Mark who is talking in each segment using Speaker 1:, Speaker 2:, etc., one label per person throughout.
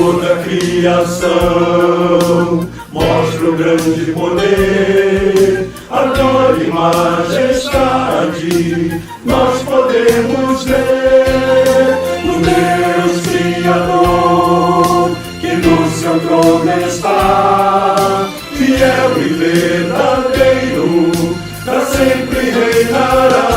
Speaker 1: toda a criação mostra o grande poder, a glória e majestade nós podemos ver no Deus Criador, que no seu trono está, fiel e verdadeiro, pra sempre reinará.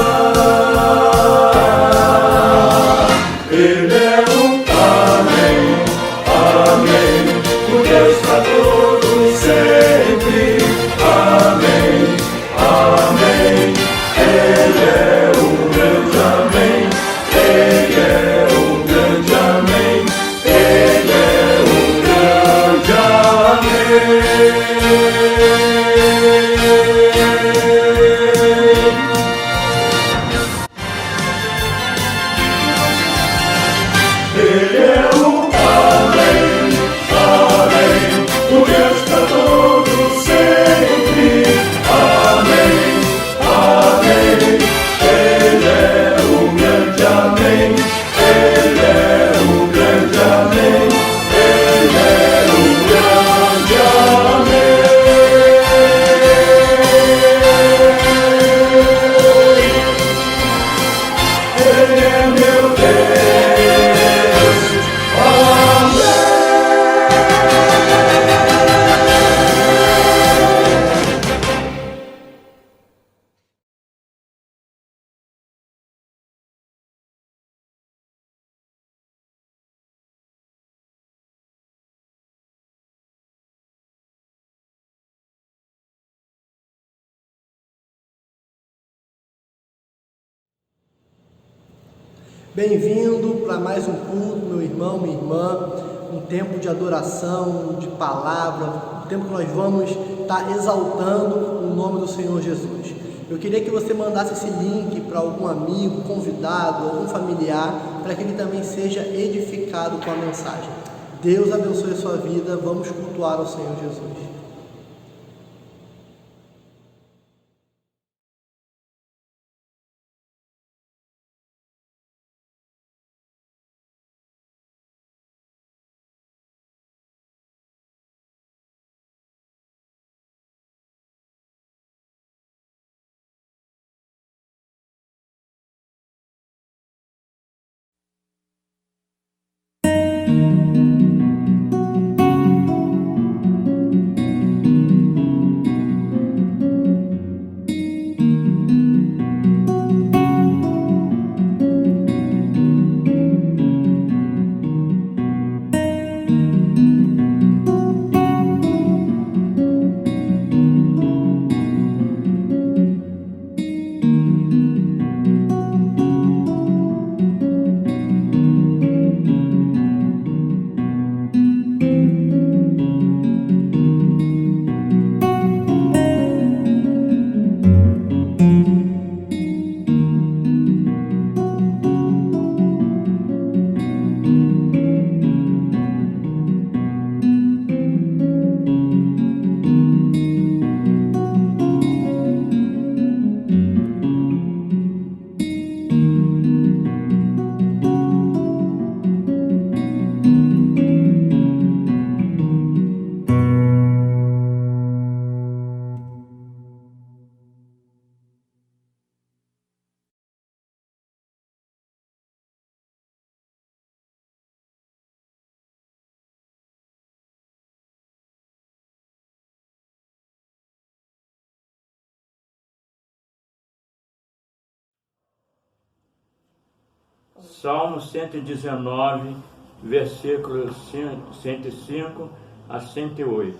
Speaker 1: Ele é o Amém, Amém, o Deus pra todos sempre. Amém, Amém, Ele é o grande Amém, Ele é o grande Amém, Ele é o grande Amém. Ele é o Amém, Amém, o Deus pra todos sempre. Amém, Amém, Ele é o grande Amém, Ele é o grande Amém, Ele é o grande Amém. Ele é meu Deus.
Speaker 2: Bem-vindo para mais um culto, meu irmão, minha irmã, um tempo de adoração, de palavra, um tempo que nós vamos estar exaltando o nome do Senhor Jesus. Eu queria que você mandasse esse link para algum amigo, convidado, algum familiar, para que ele também seja edificado com a mensagem. Deus abençoe a sua vida, vamos cultuar ao Senhor Jesus.
Speaker 3: Salmo 119, versículos 105 a 108.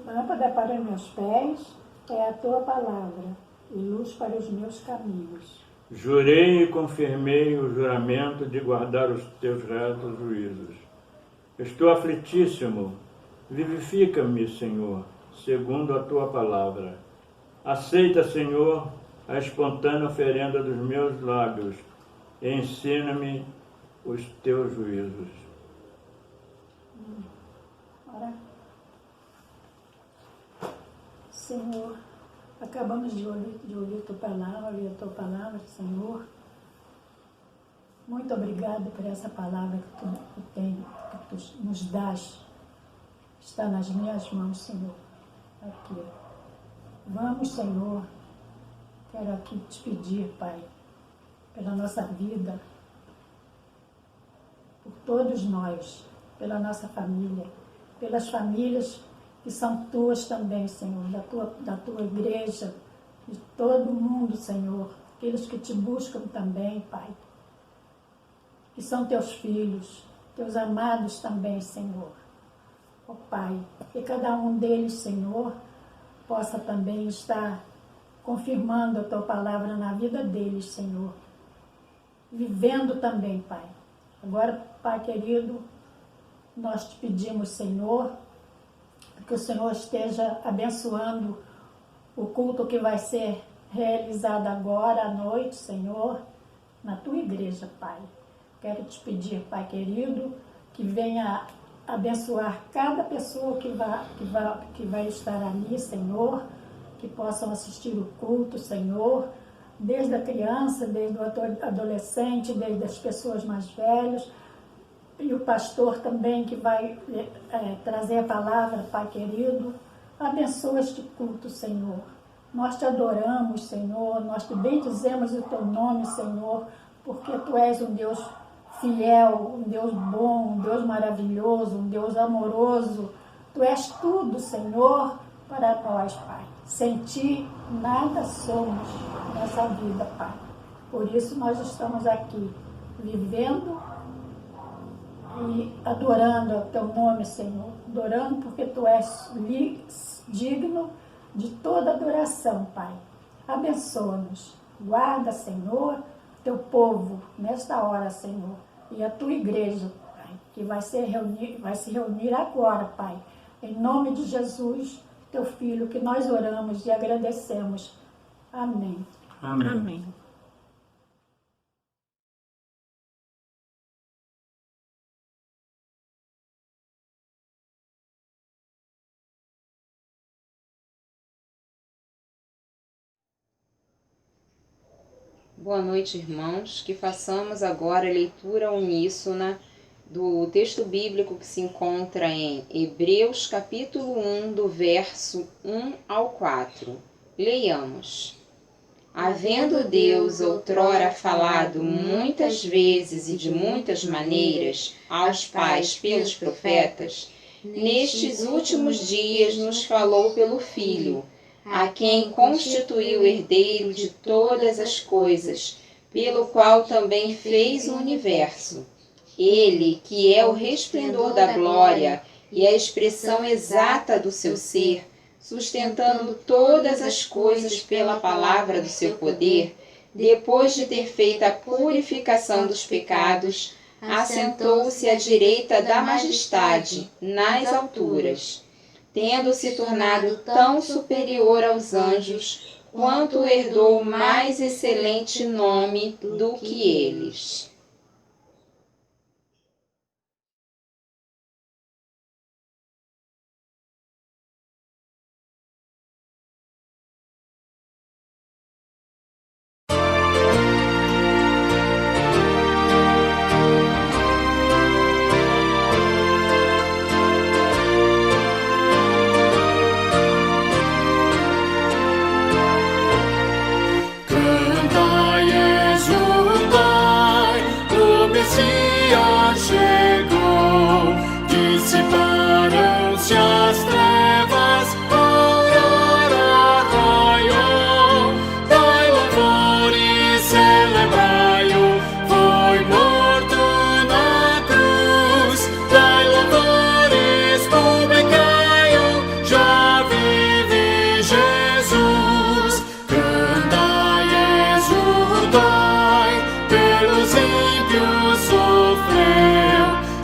Speaker 4: Lâmpada para meus pés é a tua palavra, e luz para os meus caminhos.
Speaker 3: Jurei e confirmei o juramento de guardar os teus retos juízos. Estou aflitíssimo, vivifica-me, Senhor, segundo a tua palavra. Aceita, Senhor, a espontânea oferenda dos meus lábios, e ensina-me os teus juízos.
Speaker 4: Ora. Senhor, acabamos de ouvir tua palavra, Senhor. Muito obrigado por essa palavra que tu nos dás está nas minhas mãos, Senhor. Aqui. Vamos, Senhor. Quero aqui te pedir, Pai, pela nossa vida, por todos nós, pela nossa família, pelas famílias que são tuas também, Senhor, da tua igreja, de todo mundo, Senhor, aqueles que te buscam também, Pai, que são teus filhos, teus amados também, Senhor. Ó Pai, que cada um deles, Senhor, possa também estar confirmando a tua palavra na vida deles, Senhor, vivendo também, Pai. Agora, Pai querido, nós te pedimos, Senhor, que o Senhor esteja abençoando o culto que vai ser realizado agora à noite, Senhor, na tua igreja, Pai. Quero te pedir, Pai querido, que venha abençoar cada pessoa que vai estar ali, Senhor, que possam assistir o culto, Senhor, desde a criança, desde o adolescente, desde as pessoas mais velhas, e o pastor também que vai trazer a palavra, Pai querido. Abençoa este culto, Senhor. Nós te adoramos, Senhor, nós te bendizemos o teu nome, Senhor, porque tu és um Deus fiel, um Deus bom, um Deus maravilhoso, um Deus amoroso. Tu és tudo, Senhor, para nós, Pai. Sem ti, nada somos nessa vida, Pai. Por isso nós estamos aqui, vivendo e adorando o teu nome, Senhor. Adorando porque tu és digno de toda adoração, Pai. Abençoa-nos. Guarda, Senhor, teu povo nesta hora, Senhor. E a tua igreja, Pai, que vai se reunir agora, Pai. Em nome de Jesus, teu Filho, que nós oramos e agradecemos. Amém.
Speaker 3: Amém.
Speaker 5: Amém.
Speaker 6: Boa noite, irmãos. Que façamos agora a leitura uníssona do texto bíblico que se encontra em Hebreus capítulo 1, do verso 1 ao 4. Leiamos. Havendo Deus outrora falado muitas vezes e de muitas maneiras aos pais pelos profetas, nestes últimos dias nos falou pelo Filho, a quem constituiu herdeiro de todas as coisas, pelo qual também fez o universo. Ele, que é o resplendor da glória e a expressão exata do seu ser, sustentando todas as coisas pela palavra do seu poder, depois de ter feito a purificação dos pecados, assentou-se à direita da majestade, nas alturas, tendo se tornado tão superior aos anjos, quanto herdou mais excelente nome do que eles.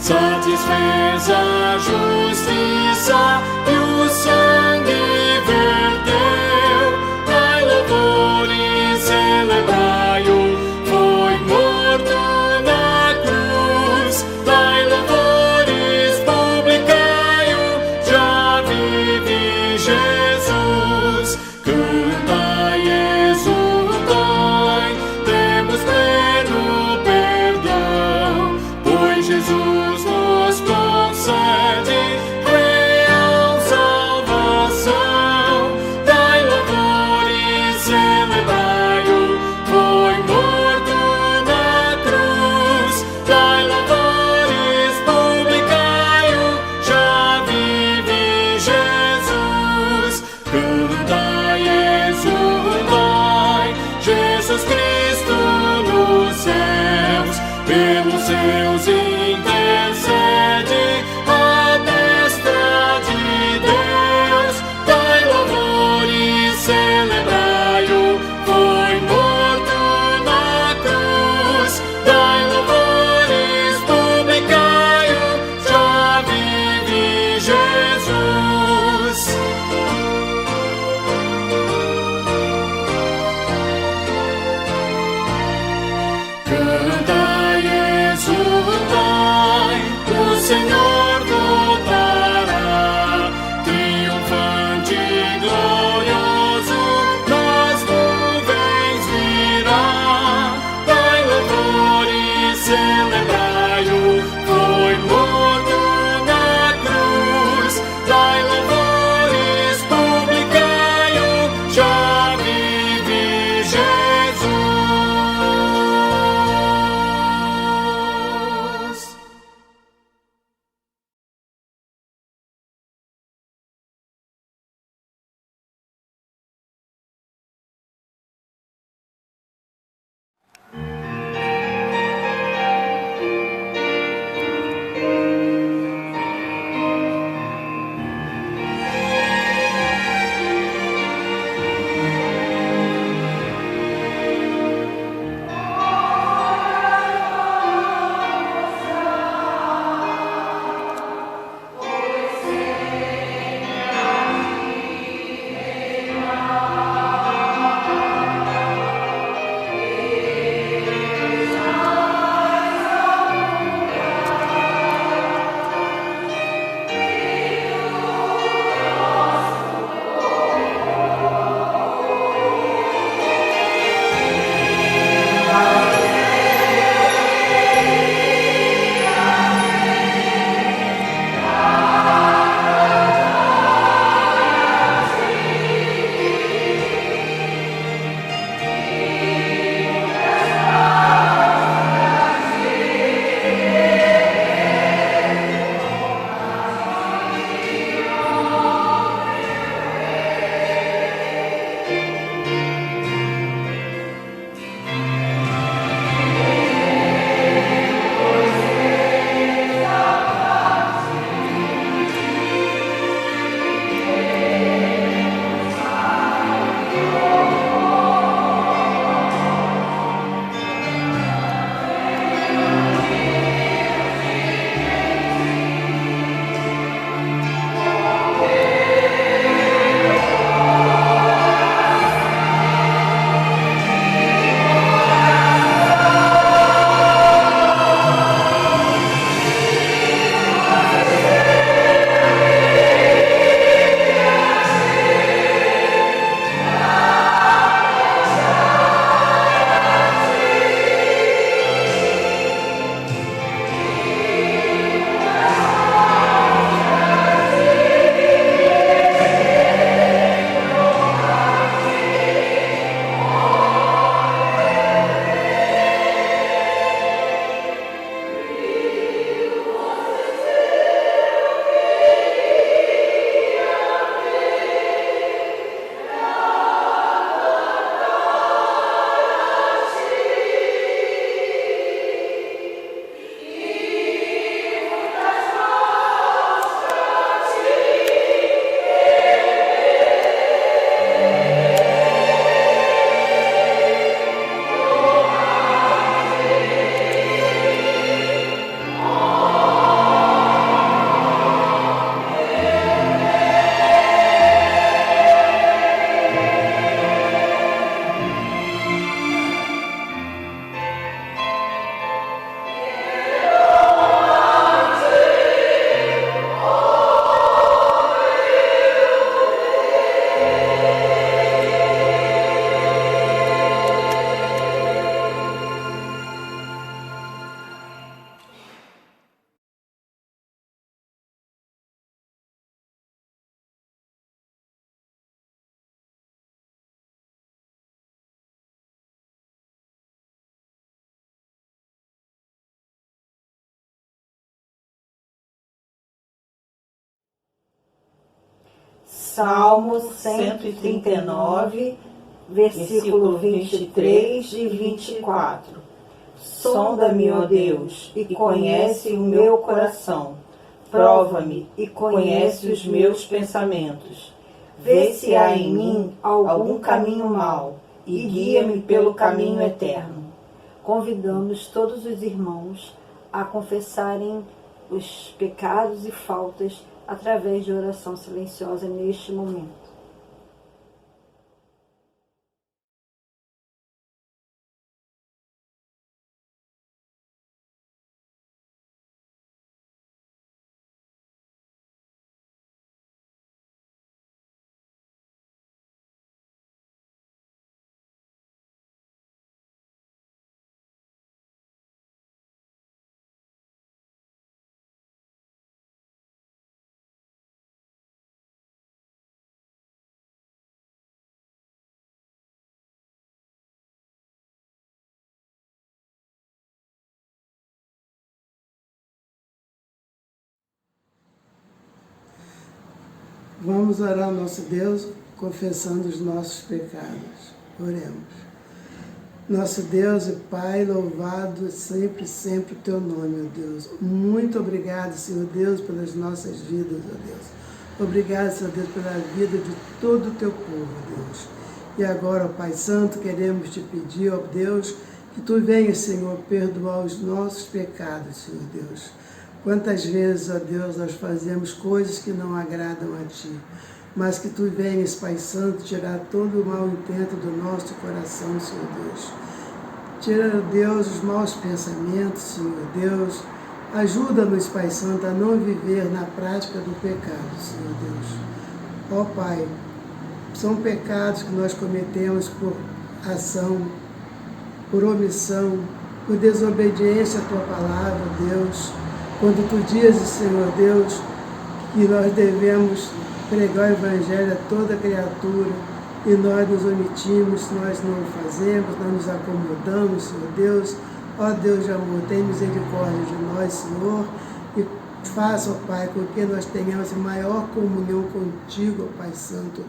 Speaker 1: Satisfez a justiça e o sangue verteu. Dai louvores, celebrai-o, foi morto na cruz. Dai louvores, publicai-o, já vive Jesus. Cantai, exultai, temos pleno perdão, pois Jesus nos
Speaker 5: Senhor dotará, triunfante e glorioso, nas nuvens virá. Dai louvor e celebrai-o, foi morto na cruz. Dai louvores, publicai-o, já vive Jesus.
Speaker 7: Salmo 139, versículo 23 e 24. Sonda-me, ó Deus, e conhece o meu coração. Prova-me e conhece os meus pensamentos. Vê se há em mim algum caminho mau e guia-me pelo caminho eterno. Convidamos todos os irmãos a confessarem os pecados e faltas através de oração silenciosa neste momento.
Speaker 8: Vamos orar ao nosso Deus, confessando os nossos pecados. Oremos. Nosso Deus e Pai, louvado sempre, sempre o Teu nome, ó Deus. Muito obrigado, Senhor Deus, pelas nossas vidas, ó Deus. Obrigado, Senhor Deus, pela vida de todo o Teu povo, ó Deus. E agora, ó Pai Santo, queremos Te pedir, ó Deus, que Tu venhas, Senhor, perdoar os nossos pecados, Senhor Deus. Quantas vezes, ó Deus, nós fazemos coisas que não agradam a Ti, mas que Tu venhas, Pai Santo, tirar todo o mau intento do nosso coração, Senhor Deus. Tira, Deus, os maus pensamentos, Senhor Deus. Ajuda-nos, Pai Santo, a não viver na prática do pecado, Senhor Deus. Ó Pai, são pecados que nós cometemos por ação, por omissão, por desobediência à Tua palavra, Deus. Quando Tu dizes, Senhor Deus, que nós devemos pregar o Evangelho a toda criatura, e nós nos omitimos, nós não o fazemos, nós nos acomodamos, Senhor Deus. Ó Deus de amor, tem misericórdia de nós, Senhor, e faça, ó Pai, com que nós tenhamos maior comunhão contigo, ó Pai Santo,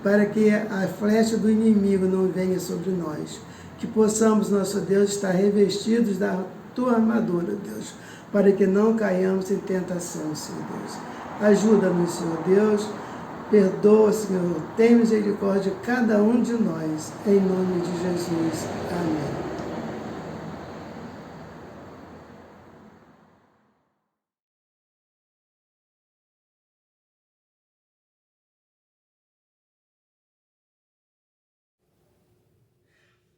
Speaker 8: para que a flecha do inimigo não venha sobre nós. Que possamos, nosso Deus, estar revestidos da Tua armadura, Deus, para que não caiamos em tentação, Senhor Deus. Ajuda-nos, Senhor Deus. Perdoa, Senhor. Tem misericórdia de cada um de nós. Em nome de Jesus. Amém.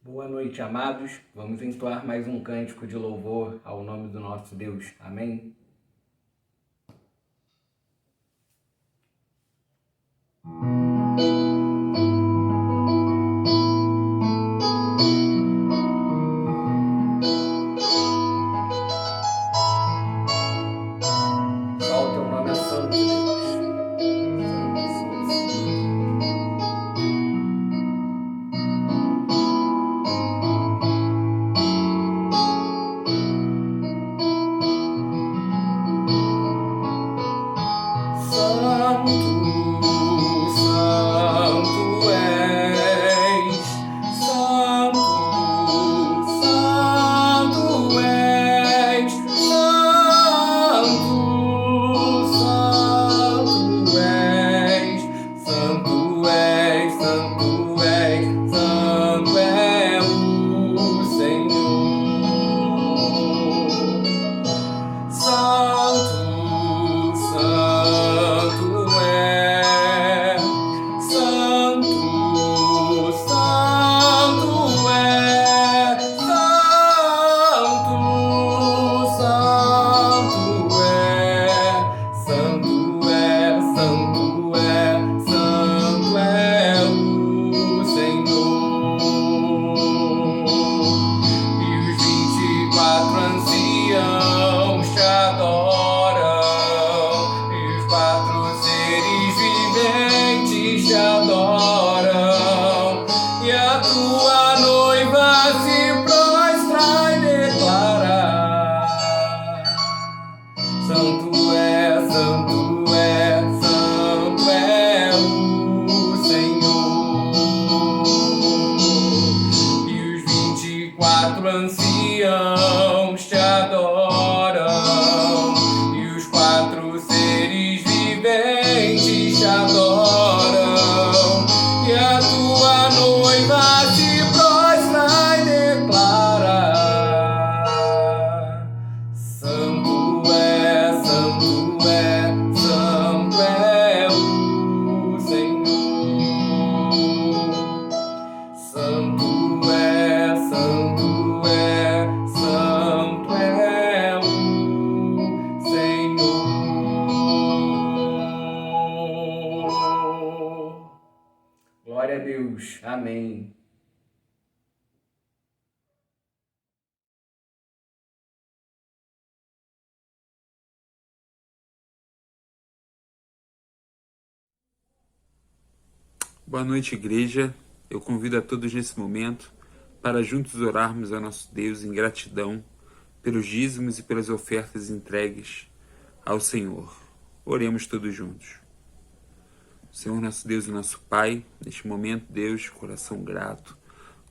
Speaker 9: Boa noite, amados. Vamos entoar mais um cântico de louvor ao nome do nosso Deus. Amém? Só o Teu nome é santo, Deus. Glória a Deus. Amém.
Speaker 10: Boa noite, igreja. Eu convido a todos nesse momento para juntos orarmos a nosso Deus em gratidão pelos dízimos e pelas ofertas entregues ao Senhor. Oremos todos juntos. Senhor nosso Deus e nosso Pai, neste momento, Deus, coração grato,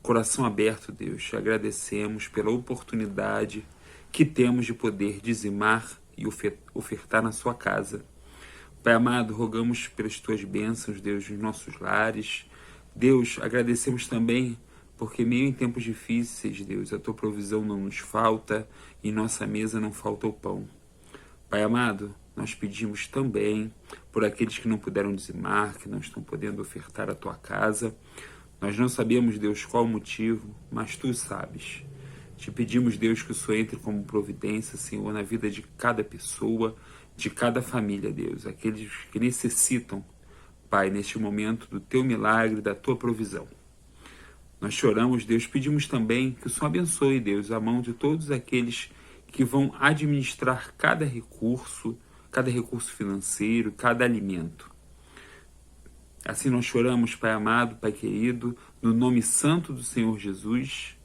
Speaker 10: coração aberto, Deus, te agradecemos pela oportunidade que temos de poder dizimar e ofertar na sua casa. Pai amado, rogamos pelas tuas bênçãos, Deus, nos nossos lares. Deus, agradecemos também porque meio em tempos difíceis, Deus, a tua provisão não nos falta e em nossa mesa não falta o pão. Pai amado, nós pedimos também por aqueles que não puderam dizimar, que não estão podendo ofertar a tua casa. Nós não sabemos, Deus, qual o motivo, mas tu sabes. Te pedimos, Deus, que o Senhor entre como providência, Senhor, na vida de cada pessoa, de cada família, Deus, aqueles que necessitam, Pai, neste momento do teu milagre, da tua provisão. Nós choramos, Deus, pedimos também que o Senhor abençoe, Deus, a mão de todos aqueles que vão administrar cada recurso financeiro, cada alimento. Assim nós choramos, Pai amado, Pai querido, no nome santo do Senhor Jesus.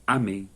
Speaker 10: Amém.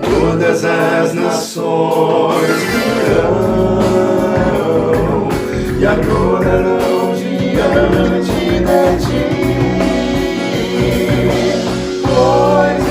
Speaker 1: Todas as nações virão e adorarão diante de ti, pois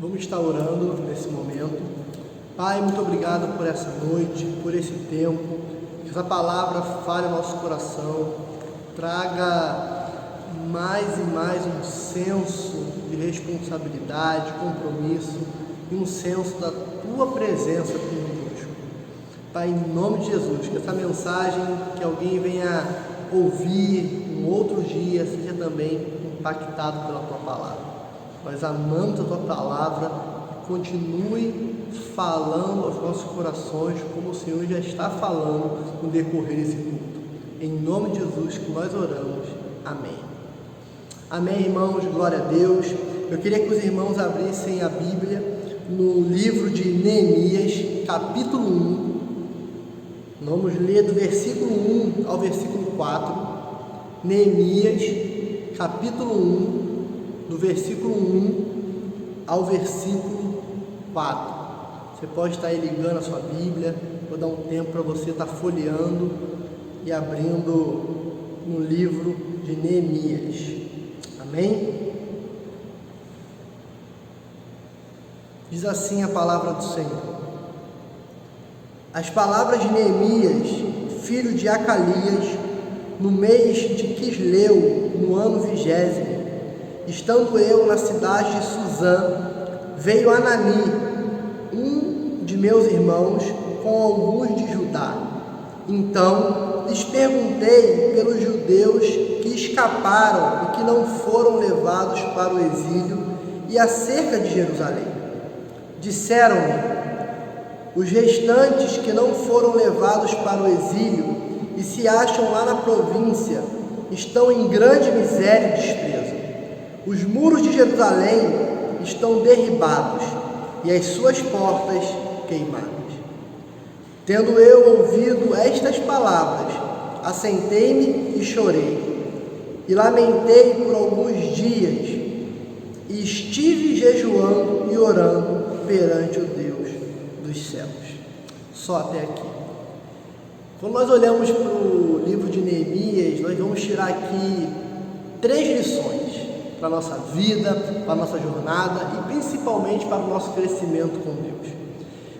Speaker 2: Vamos estar orando nesse momento. Pai, muito obrigado por essa noite, por esse tempo. Que essa palavra fale ao nosso coração, traga mais e mais um senso de responsabilidade, compromisso e um senso da Tua presença conosco. Pai, em nome de Jesus, que essa mensagem que alguém venha ouvir um outro dia seja também impactado pela Tua palavra. Nós amamos a Tua palavra, continue falando aos nossos corações como o Senhor já está falando no decorrer desse culto. Em nome de Jesus que nós oramos. Amém. Amém, irmãos, glória a Deus. Eu queria que os irmãos abrissem a Bíblia no livro de Neemias, capítulo 1. Vamos ler do versículo 1 ao versículo 4. Neemias, capítulo 1, do versículo 1 ao versículo 4. Você pode estar aí ligando a sua Bíblia, vou dar um tempo para você estar folheando e abrindo no livro de Neemias. Amém? Diz assim a palavra do Senhor. As palavras de Neemias, filho de Acalias, no mês de Quisleu, no ano 20º, estando eu na cidade de Suzã, veio Anani, um de meus irmãos, com alguns de Judá. Então lhes perguntei pelos judeus que escaparam e que não foram levados para o exílio e acerca de Jerusalém. Disseram-me: os restantes que não foram levados para o exílio e se acham lá na província estão em grande miséria e desprezo. Os muros de Jerusalém estão derribados e as suas portas queimadas. Tendo eu ouvido estas palavras, assentei-me e chorei, e lamentei por alguns dias, e estive jejuando e orando perante o Deus dos céus. Só até aqui. Quando nós olhamos para o livro de Neemias, nós vamos tirar aqui 3 lições para a nossa vida, para a nossa jornada e principalmente para o nosso crescimento com Deus.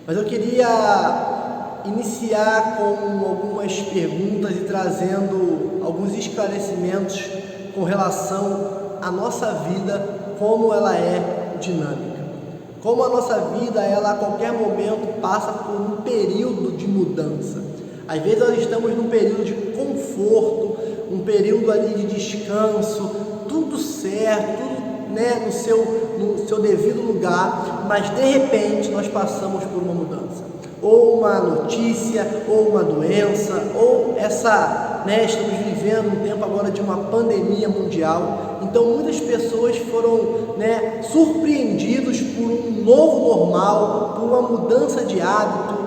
Speaker 2: Mas eu queria iniciar com algumas perguntas e trazendo alguns esclarecimentos com relação à nossa vida, como ela é dinâmica. Como a nossa vida, ela a qualquer momento passa por um período de mudança. Às vezes nós estamos num período de conforto, um período ali de descanso, tudo certo, tudo, né, no seu devido lugar, mas de repente nós passamos por uma mudança, ou uma notícia, ou uma doença, ou estamos vivendo um tempo agora de uma pandemia mundial. Então muitas pessoas foram surpreendidos por um novo normal, por uma mudança de hábito,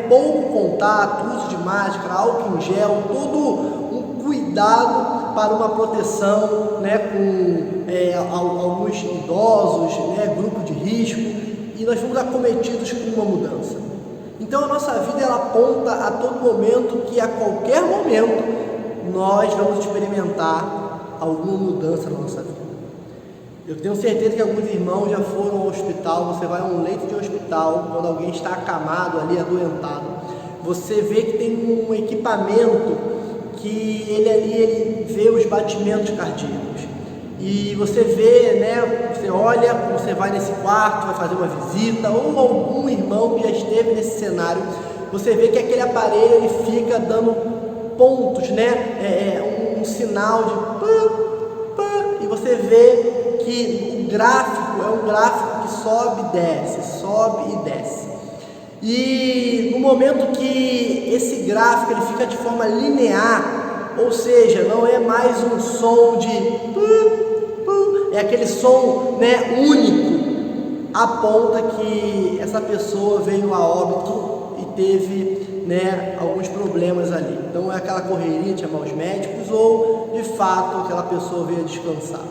Speaker 2: pouco contato, uso de máscara, álcool em gel, todo um cuidado para uma proteção com alguns idosos, grupo de risco, e nós fomos acometidos com uma mudança. Então a nossa vida ela aponta a todo momento que a qualquer momento nós vamos experimentar alguma mudança na nossa vida. Eu tenho certeza que alguns irmãos já foram ao hospital. Você vai a um leito de hospital, quando alguém está acamado ali, adoentado, você vê que tem um equipamento que ele vê os batimentos cardíacos. E você vê, você olha, você vai nesse quarto, vai fazer uma visita, ou algum irmão que já esteve nesse cenário, você vê que aquele aparelho ele fica dando pontos, um sinal de pã, e você vê que o gráfico é um gráfico que sobe e desce. E no momento que esse gráfico ele fica de forma linear, ou seja, não é mais um som de é aquele som único, aponta que essa pessoa veio a óbito e teve alguns problemas ali. Então é aquela correria de chamar os médicos, ou de fato aquela pessoa veio a descansar.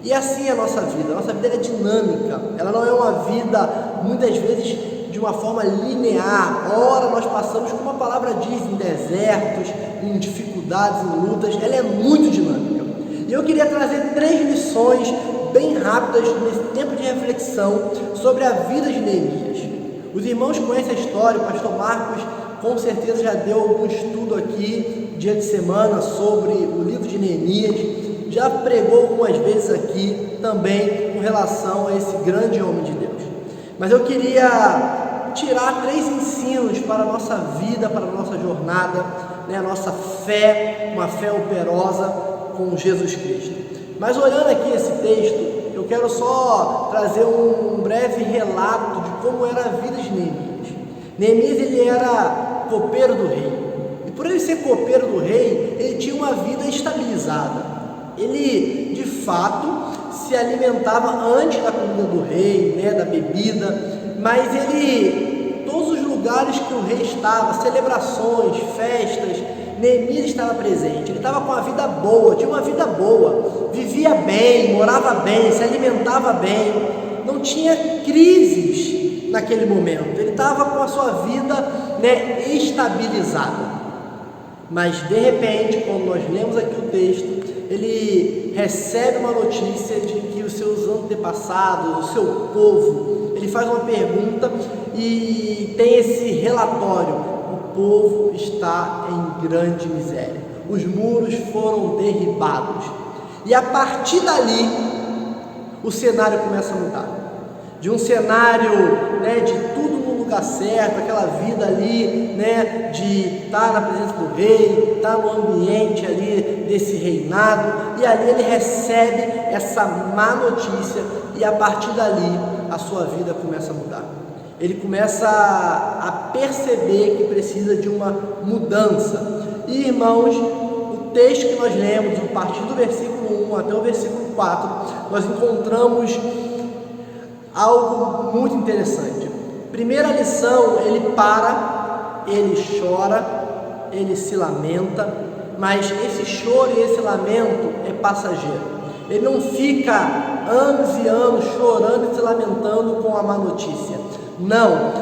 Speaker 2: E assim é a nossa vida. A nossa vida é dinâmica, ela não é uma vida muitas vezes de uma forma linear. Ora nós passamos, como a palavra diz, em desertos, em dificuldades, em lutas. Ela é muito dinâmica. E eu queria trazer 3 lições bem rápidas nesse tempo de reflexão sobre a vida de Neemias. Os irmãos conhecem a história, o pastor Marcos com certeza já deu algum estudo aqui, dia de semana, sobre o livro de Neemias, já pregou algumas vezes aqui também com relação a esse grande homem de Deus. Mas eu queria tirar 3 ensinos para a nossa vida, para a nossa jornada, a nossa fé, uma fé operosa com Jesus Cristo. Mas olhando aqui esse texto, eu quero só trazer um breve relato de como era a vida de Neemias. Neemias, ele era copeiro do rei, e por ele ser copeiro do rei, ele tinha uma vida estabilizada. Ele, de fato, se alimentava antes da comida do rei, da bebida, mas ele, todos os lugares que o rei estava, celebrações, festas, Neemias estava presente. Ele estava com a vida boa, tinha uma vida boa, vivia bem, morava bem, se alimentava bem, não tinha crises naquele momento. Ele estava com a sua vida estabilizada. Mas de repente, quando nós lemos aqui o texto, ele recebe uma notícia de que os seus antepassados, o seu povo, ele faz uma pergunta e tem esse relatório: o povo está em grande miséria, os muros foram derribados. E a partir dali, o cenário começa a mudar. De um cenário de tudo no lugar certo, aquela vida ali de estar na presença do rei, estar no ambiente ali desse reinado, e ali ele recebe essa má notícia, e a partir dali a sua vida começa a mudar. Ele começa a perceber que precisa de uma mudança. E irmãos, o texto que nós lemos, a partir do versículo 1 até o versículo 4, nós encontramos algo muito interessante. Primeira lição, ele para, ele chora, ele se lamenta, mas esse choro e esse lamento é passageiro. Ele não fica anos e anos chorando e se lamentando com a má notícia. Não.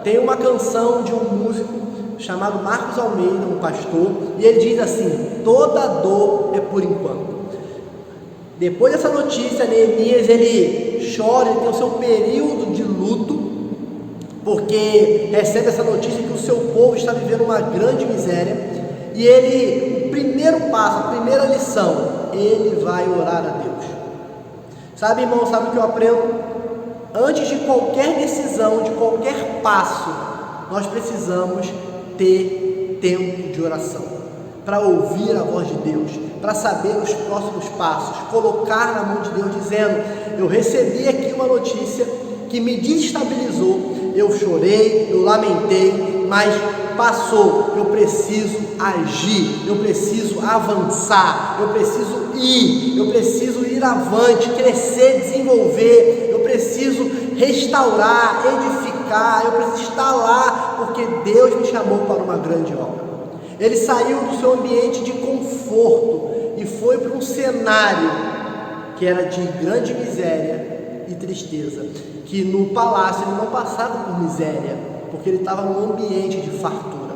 Speaker 2: Tem uma canção de um músico chamado Marcos Almeida, um pastor, e ele diz assim: toda dor é por enquanto. Depois dessa notícia, Neemias, ele chora, ele tem o seu período de luto, porque recebe essa notícia que o seu povo está vivendo uma grande miséria, e ele, o primeiro passo, a primeira lição, ele vai orar a Deus. Sabe, irmão, sabe o que eu aprendo? Antes de qualquer decisão, de qualquer passo, nós precisamos ter tempo de oração, para ouvir a voz de Deus, para saber os próximos passos, colocar na mão de Deus, dizendo: eu recebi aqui uma notícia que me desestabilizou, eu chorei, eu lamentei, mas passou, eu preciso agir, eu preciso avançar, eu preciso ir avante, crescer, desenvolver, eu preciso restaurar, edificar, eu preciso estar lá, porque Deus me chamou para uma grande obra. Ele saiu do seu ambiente de conforto e foi para um cenário que era de grande miséria e tristeza, que no palácio ele não passava por miséria, porque ele estava num ambiente de fartura.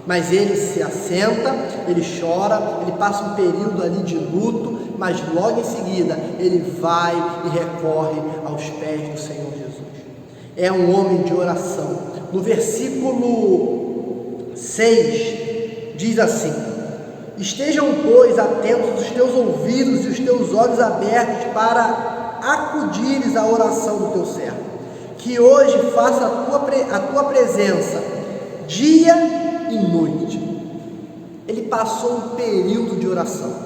Speaker 2: Mas ele se assenta, ele chora, ele passa um período ali de luto, mas logo em seguida ele vai e recorre aos pés do Senhor Jesus. É um homem de oração. No versículo 6, diz assim: estejam, pois, atentos os teus ouvidos e os teus olhos abertos para acudires à oração do teu servo, que hoje faça a tua presença dia e noite. Ele passou um período de oração.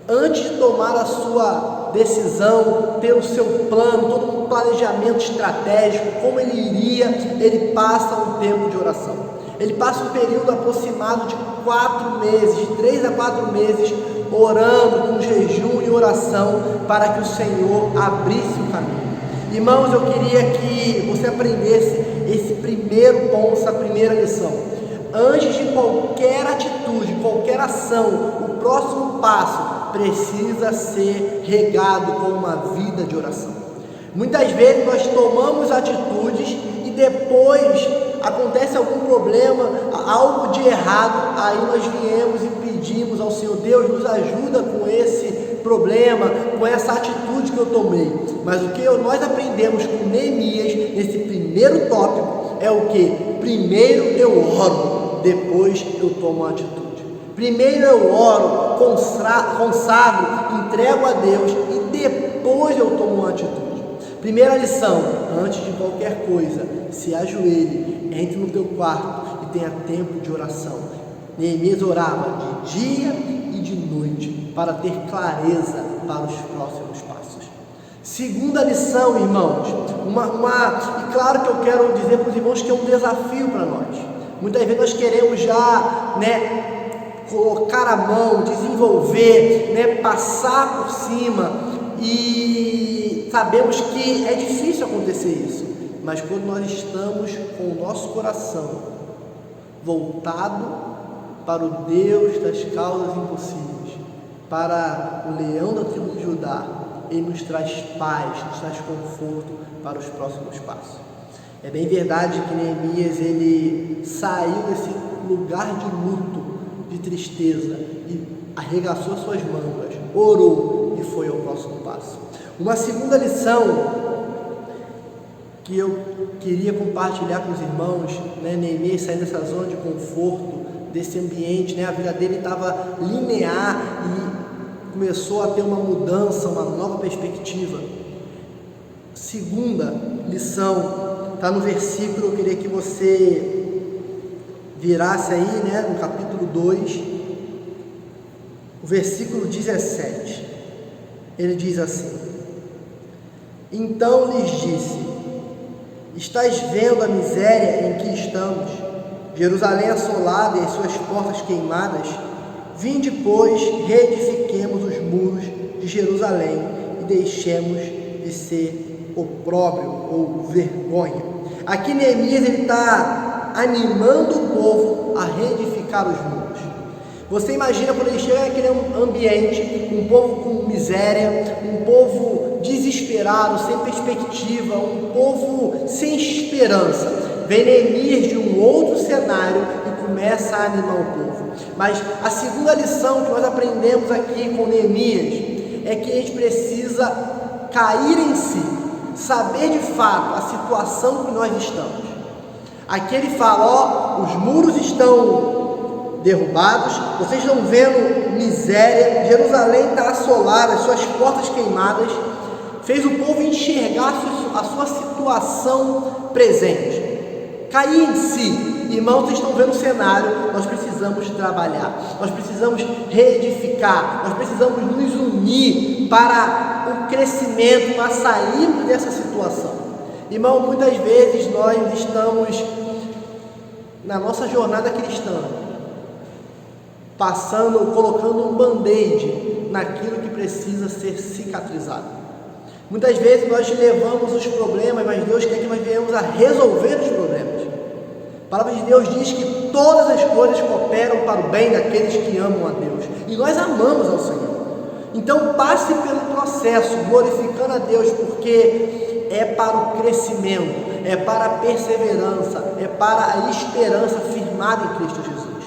Speaker 2: Antes de tomar a sua decisão, ter o seu plano, todo um planejamento estratégico, como ele iria, ele passa um tempo de oração. Ele passa um período aproximado de 4 meses, de 3 a 4 meses, orando com jejum e oração, para que o Senhor abrisse o caminho. Irmãos, eu queria que você aprendesse esse primeiro ponto, essa primeira lição. Antes de qualquer atitude, qualquer ação, o próximo passo precisa ser regado com uma vida de oração. Muitas vezes nós tomamos atitudes e depois acontece algum problema, algo de errado, aí nós viemos e pedimos ao Senhor: Deus, nos ajuda com esse problema, com essa atitude que eu tomei. Mas o que nós aprendemos com Neemias, nesse primeiro tópico, é o que? Primeiro eu oro, depois eu tomo a atitude. Primeiro eu oro, consagro, entrego a Deus e depois eu tomo uma atitude. Primeira lição, antes de qualquer coisa, se ajoelhe, entre no teu quarto e tenha tempo de oração. Neemias orava de dia e de noite para ter clareza para os próximos passos. Segunda lição, irmãos, e claro que eu quero dizer para os irmãos que é um desafio para nós. Muitas vezes nós queremos já, colocar a mão, desenvolver, passar por cima, e sabemos que é difícil acontecer isso, mas quando nós estamos com o nosso coração voltado para o Deus das causas impossíveis, para o leão da tribo de Judá, ele nos traz paz, nos traz conforto para os próximos passos. É bem verdade que Neemias ele saiu desse lugar de luto, de tristeza, e arregaçou suas mangas, orou e foi ao próximo passo. Uma segunda lição que eu queria compartilhar com os irmãos, Neemias saindo dessa zona de conforto, desse ambiente, a vida dele estava linear e começou a ter uma mudança, uma nova perspectiva. Segunda lição, está no versículo, eu queria que você virasse aí, no capítulo 2, o versículo 17, ele diz assim: então lhes disse, estais vendo a miséria em que estamos, Jerusalém assolada e as suas portas queimadas? Vinde, pois, reedifiquemos os muros de Jerusalém e deixemos de ser opróbrio ou vergonha. Aqui Neemias ele está animando o povo a reedificar os muros. Você imagina quando ele chega naquele ambiente, um povo com miséria, um povo desesperado, sem perspectiva, um povo sem esperança. Vem Neemias de um outro cenário e começa a animar o povo. Mas a segunda lição que nós aprendemos aqui com Neemias é que a gente precisa cair em si, saber de fato a situação que nós estamos. Aqui ele fala, os muros estão derrubados, vocês estão vendo miséria, Jerusalém está assolada, as suas portas queimadas. Fez o povo enxergar a sua situação presente. Cair em si. Irmãos, vocês estão vendo o cenário, nós precisamos trabalhar, nós precisamos reedificar, nós precisamos nos unir para o crescimento, para sairmos dessa situação. Irmão, muitas vezes nós estamos na nossa jornada cristã, colocando um band-aid naquilo que precisa ser cicatrizado. Muitas vezes nós levamos os problemas, mas Deus quer que nós venhamos a resolver os problemas. A palavra de Deus diz que todas as coisas cooperam para o bem daqueles que amam a Deus. E nós amamos ao Senhor. Então passe pelo processo, glorificando a Deus, porque é para o crescimento, é para a perseverança, é para a esperança firmada em Cristo Jesus.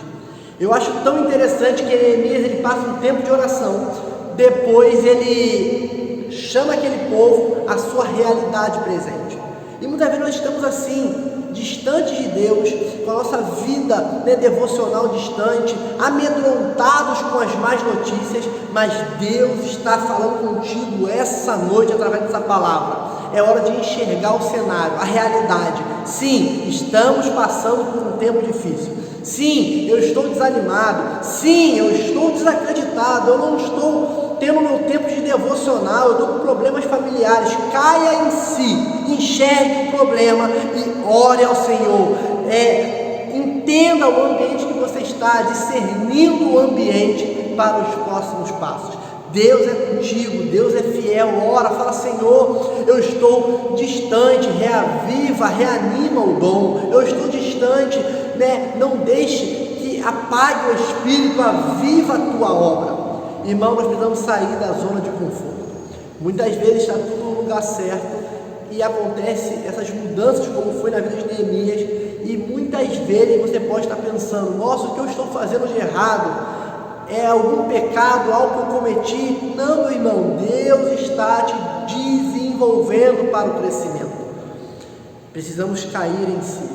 Speaker 2: Eu acho tão interessante que Neemias ele passa um tempo de oração, depois ele chama aquele povo à sua realidade presente. E muitas vezes nós estamos assim, distantes de Deus, com a nossa vida devocional distante, amedrontados com as más notícias, mas Deus está falando contigo essa noite através dessa palavra. É hora de enxergar o cenário, a realidade. Sim, estamos passando por um tempo difícil. Sim, eu estou desanimado. Sim, eu estou desacreditado. Eu não estou tendo meu tempo de devocional. Eu estou com problemas familiares. Caia em si, enxergue o problema e ore ao Senhor. Entenda o ambiente que você está, discernindo o ambiente para os próximos passos. Deus é contigo, Deus é fiel. Ora, fala: Senhor, eu estou distante, reaviva, reanima o dom. Eu estou distante, não deixe que apague o Espírito, aviva a tua obra. Irmão, nós precisamos sair da zona de conforto. Muitas vezes está tudo no lugar certo e acontece essas mudanças, como foi na vida de Neemias, e muitas vezes você pode estar pensando: nossa, o que eu estou fazendo de errado? É algum pecado, algo que eu cometi? Não, meu irmão, Deus está te desenvolvendo para o crescimento. Precisamos cair em si,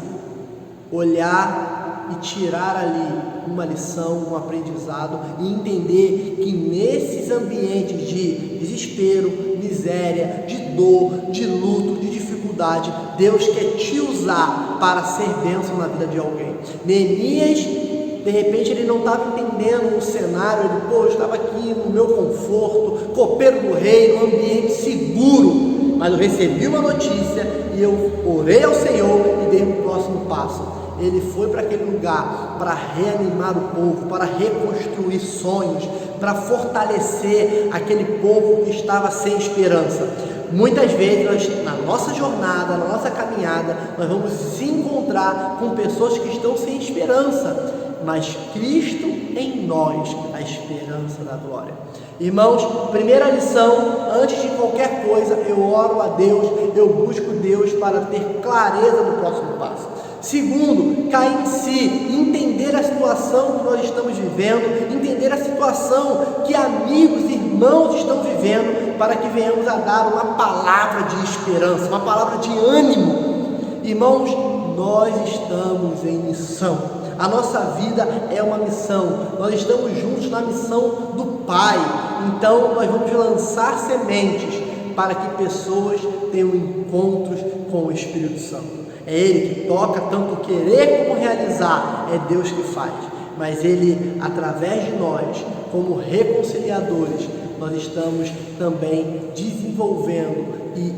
Speaker 2: olhar e tirar ali uma lição, um aprendizado e entender que nesses ambientes de desespero, miséria, de dor, de luto, de dificuldade, Deus quer te usar para ser bênção na vida de alguém. Neemias, de repente, ele não estava entendendo o cenário, ele, eu estava aqui no meu conforto, copeiro do rei, num ambiente seguro, mas eu recebi uma notícia e eu orei ao Senhor e dei um próximo passo. Ele foi para aquele lugar para reanimar o povo, para reconstruir sonhos, para fortalecer aquele povo que estava sem esperança. Muitas vezes, na nossa jornada, na nossa caminhada, nós vamos se encontrar com pessoas que estão sem esperança, mas Cristo em nós, a esperança da glória. Irmãos, primeira lição, antes de qualquer coisa, eu oro a Deus, eu busco Deus para ter clareza do próximo passo. Segundo, cair em si, entender a situação que nós estamos vivendo, entender a situação que amigos e irmãos estão vivendo, para que venhamos a dar uma palavra de esperança, uma palavra de ânimo. Irmãos, nós estamos em missão. A nossa vida é uma missão. Nós estamos juntos na missão do Pai. Então, nós vamos lançar sementes para que pessoas tenham encontros com o Espírito Santo. É Ele que toca, tanto querer como realizar, é Deus que faz. Mas Ele, através de nós, como reconciliadores, nós estamos também desenvolvendo e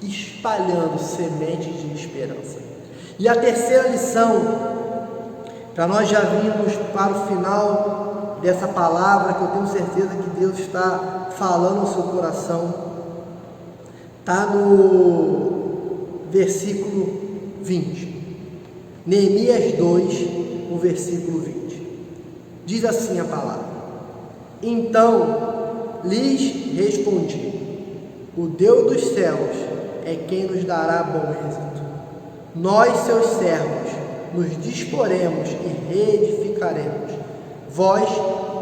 Speaker 2: espalhando sementes de esperança. E a terceira lição, para nós já virmos para o final dessa palavra, que eu tenho certeza que Deus está falando ao seu coração, está no versículo 20, Neemias 2, o versículo 20, diz assim a palavra: então lhes respondi, o Deus dos céus é quem nos dará bom êxito, nós seus servos nos disporemos e reedificaremos, vós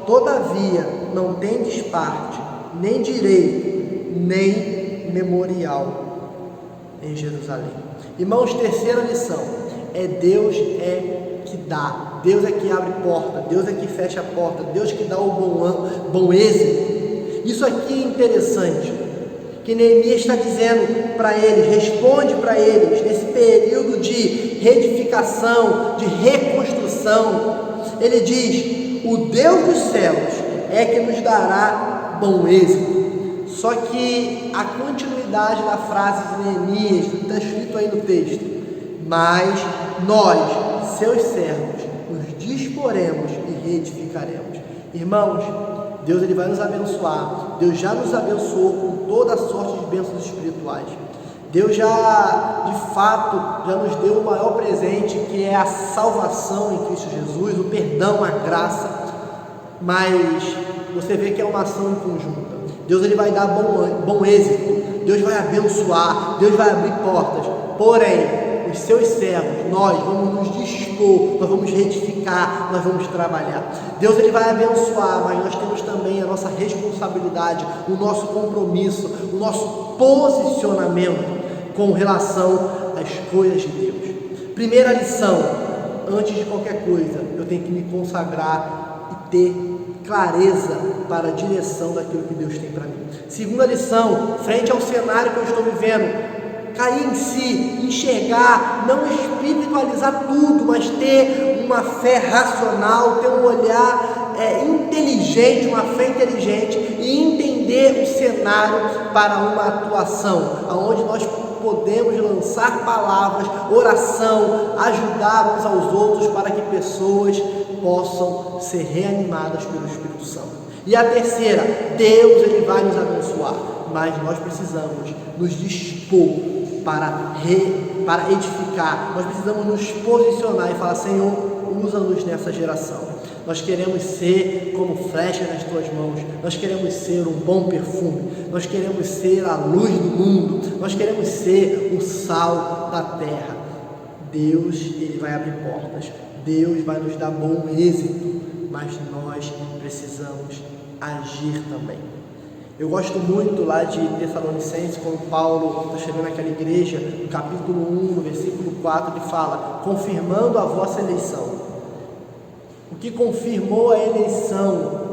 Speaker 2: todavia não tendes parte, nem direito, nem memorial em Jerusalém. Irmãos, terceira lição, Deus é que dá, Deus é que abre porta, Deus é que fecha a porta, Deus que dá o bom êxito. Isso aqui é interessante, que Neemias está dizendo para eles, responde para eles, nesse período de reedificação, de reconstrução, ele diz, o Deus dos céus é que nos dará bom êxito. Só que a continuidade da frase de Neemias está escrito aí no texto, mas nós, seus servos, nos disporemos e reedificaremos. Irmãos, Deus ele vai nos abençoar, Deus já nos abençoou com toda a sorte de bênçãos espirituais. Deus já, de fato, já nos deu o maior presente, que é a salvação em Cristo Jesus, o perdão, a graça, mas você vê que é uma ação em conjunto. Deus ele vai dar bom êxito, Deus vai abençoar, Deus vai abrir portas, porém, os seus servos, nós vamos nos dispor, nós vamos reedificar, nós vamos trabalhar. Deus ele vai abençoar, mas nós temos também a nossa responsabilidade, o nosso compromisso, o nosso posicionamento com relação às coisas de Deus. Primeira lição, antes de qualquer coisa, eu tenho que me consagrar e ter clareza para a direção daquilo que Deus tem para mim. Segunda lição, frente ao cenário que eu estou vivendo, cair em si, enxergar, não espiritualizar tudo, mas ter uma fé racional, ter um olhar inteligente, uma fé inteligente e entender o cenário para uma atuação, onde nós podemos lançar palavras, oração, ajudar uns aos outros para que pessoas possam ser reanimadas pelo Espírito Santo. E a terceira, Deus ele vai nos abençoar, mas nós precisamos nos dispor para edificar, nós precisamos nos posicionar e falar, Senhor, usa-nos nessa geração. Nós queremos ser como flecha nas tuas mãos, nós queremos ser um bom perfume, nós queremos ser a luz do mundo, nós queremos ser o sal da terra. Deus ele vai abrir portas, Deus vai nos dar bom êxito, mas nós precisamos agir também. Eu gosto muito lá de Tessalonicenses, quando Paulo está chegando naquela igreja, no capítulo 1, no versículo 4, ele fala, confirmando a vossa eleição. O que confirmou a eleição,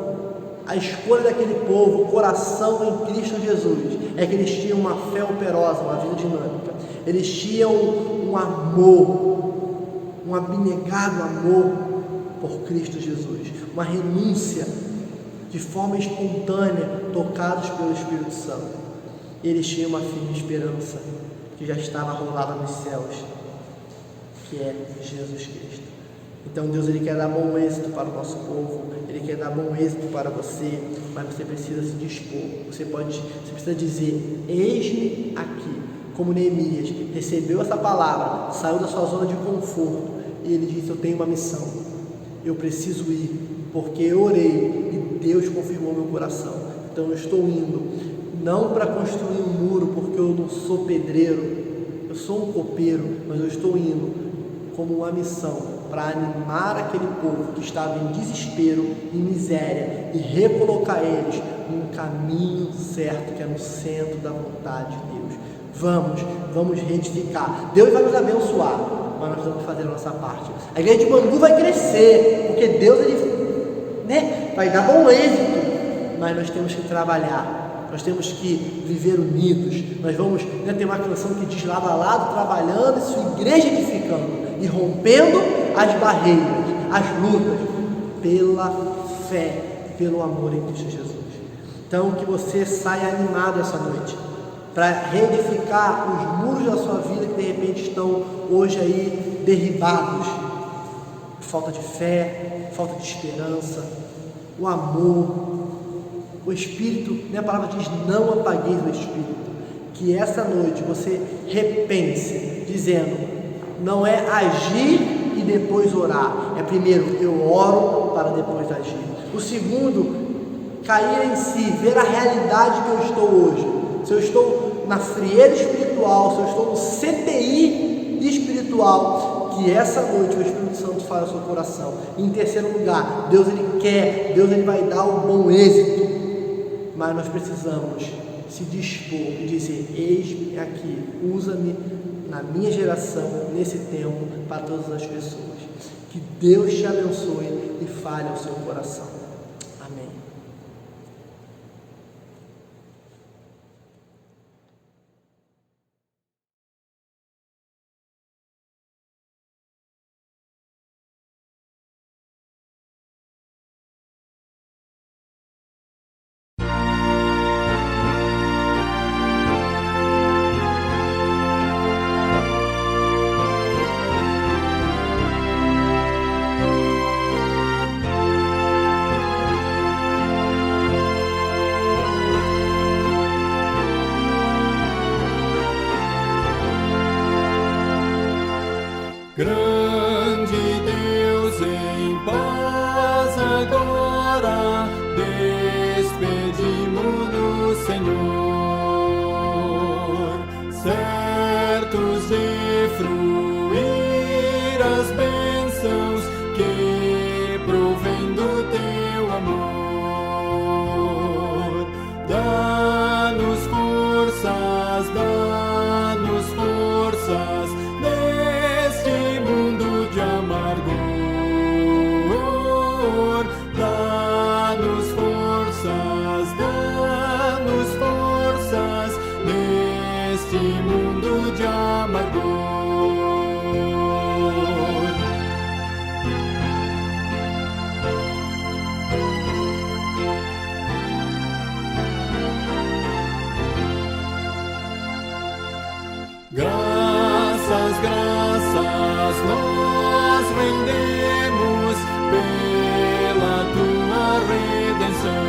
Speaker 2: a escolha daquele povo, o coração em Cristo Jesus, é que eles tinham uma fé operosa, uma vida dinâmica. Eles tinham um amor, um abnegado amor por Cristo Jesus, uma renúncia de forma espontânea, tocados pelo Espírito Santo. Eles tinham uma firme esperança que já estava rolada nos céus, que é Jesus Cristo. Então Deus, Ele quer dar bom êxito para o nosso povo, Ele quer dar bom êxito para você, mas você precisa se dispor. Você precisa dizer, eis-me aqui. Como Neemias recebeu essa palavra, saiu da sua zona de conforto, e ele disse, eu tenho uma missão, eu preciso ir, porque eu orei e Deus confirmou meu coração. Então eu estou indo, não para construir um muro, porque eu não sou pedreiro, eu sou um copeiro, mas eu estou indo como uma missão para animar aquele povo que estava em desespero, em miséria, e recolocar eles num caminho certo, que é no centro da vontade de Deus. Vamos reedificar. Deus vai nos abençoar, mas nós vamos fazer a nossa parte. A igreja de Bangu vai crescer, porque Deus vai dar bom êxito, mas nós temos que trabalhar, nós temos que viver unidos. Nós vamos ter uma canção que diz lado a lado, trabalhando e sua igreja edificando e rompendo as barreiras, as lutas, pela fé, pelo amor em Cristo Jesus. Então que você saia animado essa noite para reedificar os muros da sua vida que de repente estão hoje aí derribados, falta de fé, falta de esperança, o amor, o Espírito, a palavra diz, não apagueis o Espírito. Que essa noite você repense, dizendo, não é agir e depois orar, é primeiro eu oro para depois agir. O segundo, cair em si, ver a realidade que eu estou hoje. Se eu estou na frieza espiritual, se eu estou no CTI espiritual, que essa noite o Espírito Santo fale ao seu coração. E em terceiro lugar, Deus Ele vai dar o bom êxito, mas nós precisamos se dispor e dizer, eis-me aqui, usa-me na minha geração, nesse tempo, para todas as pessoas. Que Deus te abençoe e fale ao seu coração. Amém.
Speaker 5: Grande Deus, em paz agora despedimos do Senhor, certos de fruir as bênçãos que provém do teu amor. Dá-nos forças, dá-nos forças neste mundo de amargor. Dá-nos forças neste mundo de amargor. Graças, graças nós rendemos pela tua redenção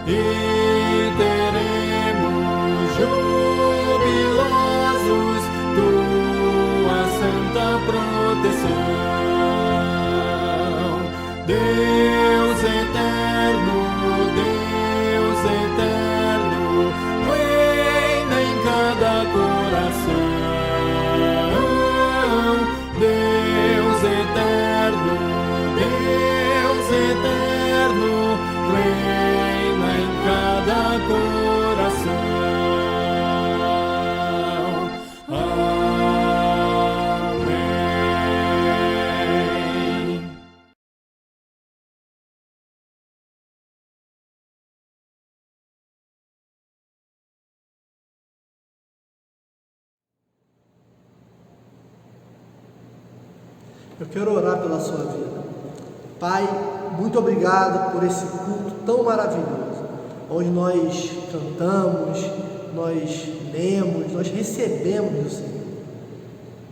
Speaker 5: e teremos jubilosos tua santa proteção. Deus eterno, reina em cada coração. Deus eterno,
Speaker 2: Eu quero orar pela sua vida. Pai, muito obrigado por esse culto tão maravilhoso, onde nós cantamos, nós lemos, nós recebemos do Senhor.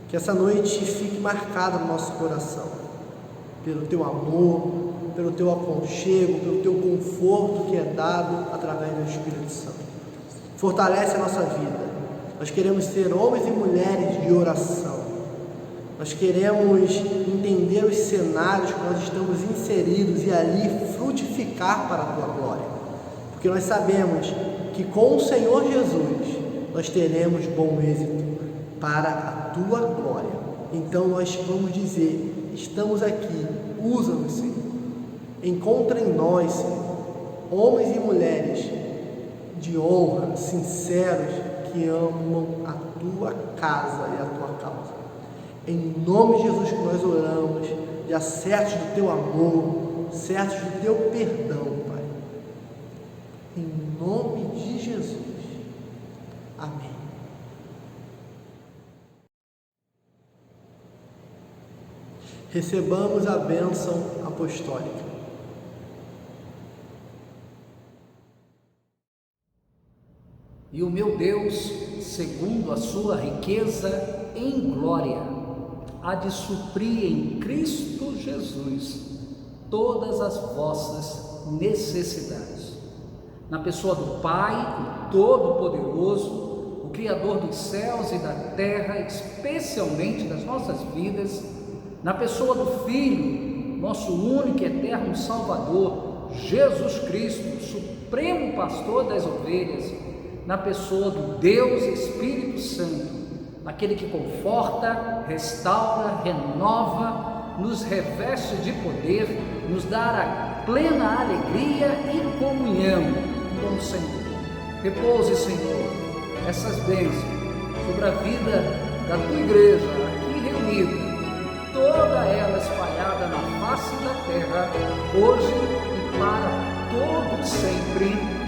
Speaker 2: Que essa noite fique marcada no nosso coração, pelo teu amor, pelo teu aconchego, pelo teu conforto que é dado através do Espírito Santo. Fortalece a nossa vida. Nós queremos ser homens e mulheres de oração. Nós queremos entender os cenários que nós estamos inseridos e ali frutificar para a tua glória. Porque nós sabemos que com o Senhor Jesus nós teremos bom êxito para a tua glória. Então nós vamos dizer: estamos aqui, usa-nos, Senhor. Encontra em nós, Senhor, homens e mulheres de honra, sinceros, que amam a tua casa e a tua causa. Em nome de Jesus que nós oramos, já certos do teu amor, certos do teu perdão, Pai. Em nome de Jesus. Amém. Recebamos a bênção apostólica.
Speaker 11: E o meu Deus, segundo a sua riqueza em glória, há de suprir em Cristo Jesus todas as vossas necessidades. Na pessoa do Pai, o Todo-Poderoso, o Criador dos céus e da terra, especialmente das nossas vidas, na pessoa do Filho, nosso único e eterno Salvador, Jesus Cristo, Supremo Pastor das ovelhas, na pessoa do Deus Espírito Santo, aquele que conforta, restaura, renova, nos reveste de poder, nos dá a plena alegria e comunhão com o Senhor. Repouse, Senhor, essas bênçãos sobre a vida da tua igreja aqui reunida, toda ela espalhada na face da terra, hoje e para todo sempre.